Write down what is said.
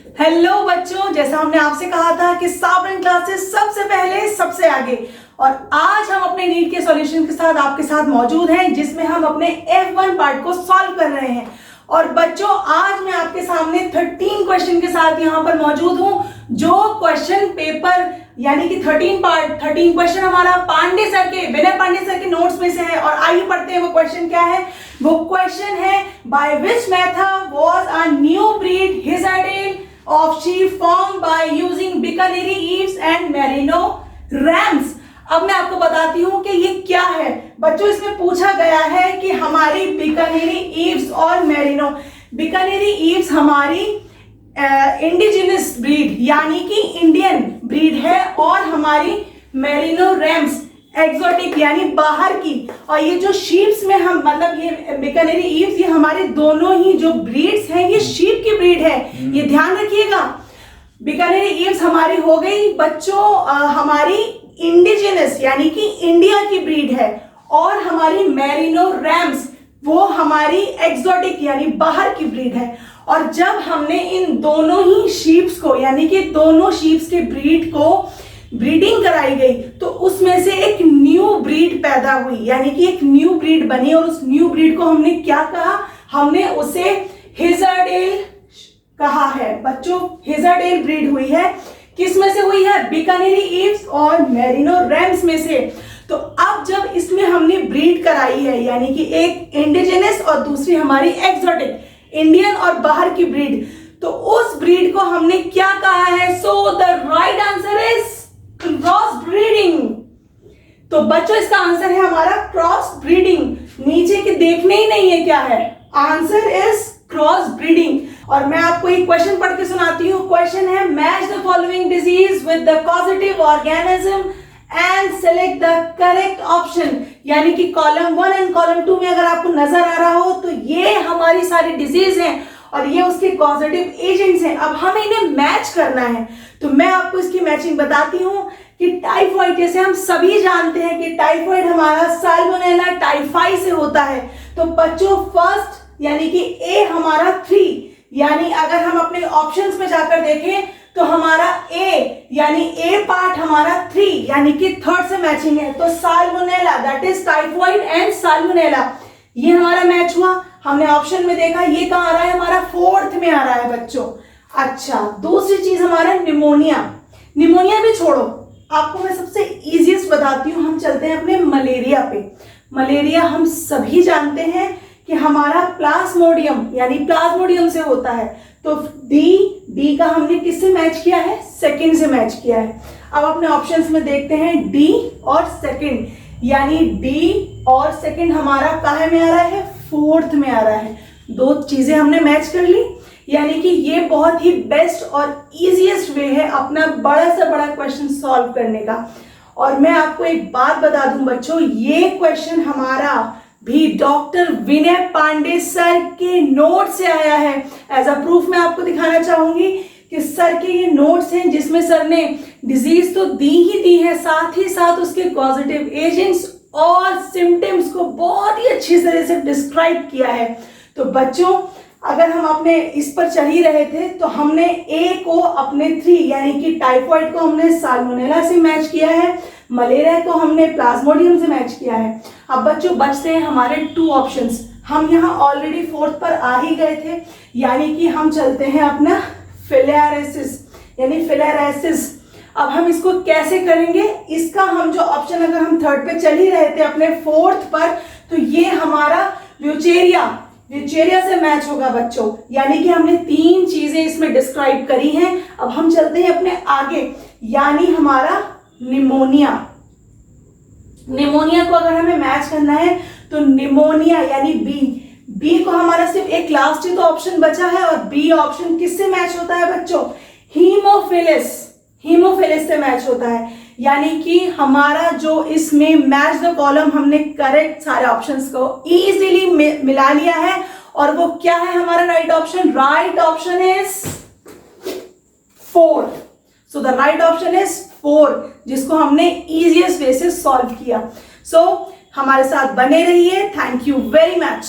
Hello बच्चों, जैसा हमने आपसे कहा था कि सावरन क्लासेस सबसे पहले सबसे आगे, और आज हम अपने नीट के सॉल्यूशन के साथ आपके साथ मौजूद हैं, जिसमें हम अपने F1 पार्ट को सॉल्व कर रहे हैं। और बच्चों, आज मैं आपके सामने 13 क्वेश्चन के साथ यहाँ पर मौजूद हूँ, जो क्वेश्चन पेपर यानी कि 13 क्वेश्चन हमारा पांडे सर के, विनय पांडे सर के नोट्स में से है। और आइए पढ़ते हैं वो क्वेश्चन क्या है। वो क्वेश्चन है, by which method was a new breed Hisardale of sheep formed by using Bikaneri eaves and Merino rams। अब मैं आपको बताती हूँ कि ये क्या है। बच्चों, इसमें पूछा गया है कि हमारी बीकानेरी ईव्स और मेरिनो, बीकानेरी ईव्स हमारी इंडिजिनस ब्रीड यानी कि इंडियन ब्रीड है, और हमारी मेरिनो रैम्स एक्सोटिक यानी बाहर की। और ये जो शीप्स में हम मतलब ये बीकानेरी ईव्स, ये हमारे दोनों ही जो ब्रीड्स हैं ये शीप की ब्रीड है, ये ध्यान रखिएगा। बीकानेरी ईव्स हमारी हो गई बच्चों हमारी इंडिजिनस यानी कि इंडिया की ब्रीड है, और हमारी मेरिनो रैम्स वो हमारी एक्सोटिक यानी बाहर की ब्रीड है। और जब हमने इन दोनों ही शीप्स को यानी कि दोनों शीप्स के ब्रीड को ब्रीडिंग कराई गई, तो उसमें से एक न्यू ब्रीड पैदा हुई यानी कि एक न्यू ब्रीड बनी। और उस न्यू ब्रीड को हमने क्या कहा? हमने उसे हिजर्डेल कहा है। बच्चों, हिजर्डेल ब्रीड हुई है, किस में से हुई है? बीकानेरी ईव्स और मेरिनो रैम्स में से। तो अब जब इसमें हमने ब्रीड कराई है यानी कि एक इंडिजिनस और दूसरी हमारी एक्सोटिक, इंडियन और बाहर की ब्रीड, तो उस ब्रीड को हमने क्या कहा है? So the right answer is cross breeding. तो बच्चों, इसका आंसर है हमारा क्रॉस ब्रीडिंग। नीचे के देखने ही नहीं है क्या है, आंसर इज क्रॉस ब्रीडिंग। और मैं आपको एक क्वेश्चन पढ़ के सुनाती हूँ। क्वेश्चन है, match the following disease with the causative organism and select the correct option. यानी कि कॉलम 1 एंड कॉलम 2 में अगर आपको नजर आ रहा हो तो ये हमारी सारी डिजीज हैं और ये उसके कॉजेटिव एजेंट्स हैं। अब हमें इन्हें मैच करना है, तो मैं आपको इसकी मैचिंग बताती हूँ कि टाइफॉइड, जैसे हम सभी जानते हैं कि टाइफॉइड हमारा साल्मोनेला टाइफाई से होता है। तो बच्चों, फर्स्ट यानी कि ए हमारा 3, यानी अगर हम अपने ऑप्शंस में जाकर देखें तो हमारा ए यानी ए पार्ट हमारा 3 यानी कि थर्ड से मैचिंग है। तो salmonella that is typhoid and salmonella, ये हमारा मैच हुआ। हमने ऑप्शन में देखा ये कहाँ आ रहा है? हमारा 4th में आ रहा है बच्चों। अच्छा, दूसरी चीज हमारा निमोनिया। निमोनिया भी छोड़ो, आपको मैं सबसे इजीएस्ट बताती हूँ। हम चलते हैं अपने मलेरिया पे। मलेरिया हम सभी जानते हैं कि हमारा प्लाज्मोडियम यानी प्लाज्मोडियम से होता है। तो डी का हमने किससे मैच किया है? सेकंड से मैच किया है। अब अपने ऑप्शंस में देखते हैं डी और सेकंड, यानी डी और सेकंड हमारा काहे में आ रहा है? 4th में आ रहा है। दो चीजें हमने मैच कर ली, यानी कि ये बहुत ही बेस्ट और इजीएस्ट वे है अपना बड़ा से बड़ा क्वेश्चन सॉल्व करने का। और मैं आपको एक बात बता दूं बच्चों, ये क्वेश्चन हमारा भी डॉक्टर विनय पांडे सर के नोट से आया है। एज अ प्रूफ मैं आपको दिखाना चाहूंगी कि सर के ये नोट्स हैं, जिसमें सर ने डिजीज तो दी ही दी है, साथ ही साथ उसके कॉजेटिव एजेंट्स और सिम्टम्स को बहुत ही अच्छी तरह से डिस्क्राइब किया है। तो बच्चों, अगर हम अपने इस पर चल ही रहे थे तो हमने ए को अपने 3 यानी कि टाइफॉइड को हमने साल्मोनेला से मैच किया है, मलेरिया को हमने प्लाज्मोडियम से मैच किया है। अब बच्चों, बचते हैं हमारे 2 ऑप्शंस। हम यहाँ ऑलरेडी 4th पर आ ही गए थे, यानी कि हम चलते हैं अपना फिलेरियासिस यानी फिलेरियासिस। अब हम इसको कैसे करेंगे? इसका हम जो ऑप्शन, अगर हम 3rd पे चल ही रहे थे अपने 4th पर, तो ये हमारा व्यूचेरिया से मैच होगा बच्चों। यानी कि हमने 3 चीजें इसमें डिस्क्राइब करी हैं। अब हम चलते हैं अपने आगे, यानी हमारा निमोनिया। निमोनिया को अगर हमें मैच करना है तो निमोनिया यानी बी को हमारा सिर्फ एक लास्ट ही तो ऑप्शन बचा है, और बी ऑप्शन किससे मैच होता है बच्चों? हीमोफिलिस से मैच होता है। यानी कि हमारा जो इसमें मैच द कॉलम, हमने करेक्ट सारे ऑप्शंस को इजीली मिला लिया है, और वो क्या है हमारा right option? Right option is 4। So the right option is 4, जिसको हमने इजीएस्ट वे से सॉल्व किया। सो हमारे साथ बने रहिए। Thank you very much.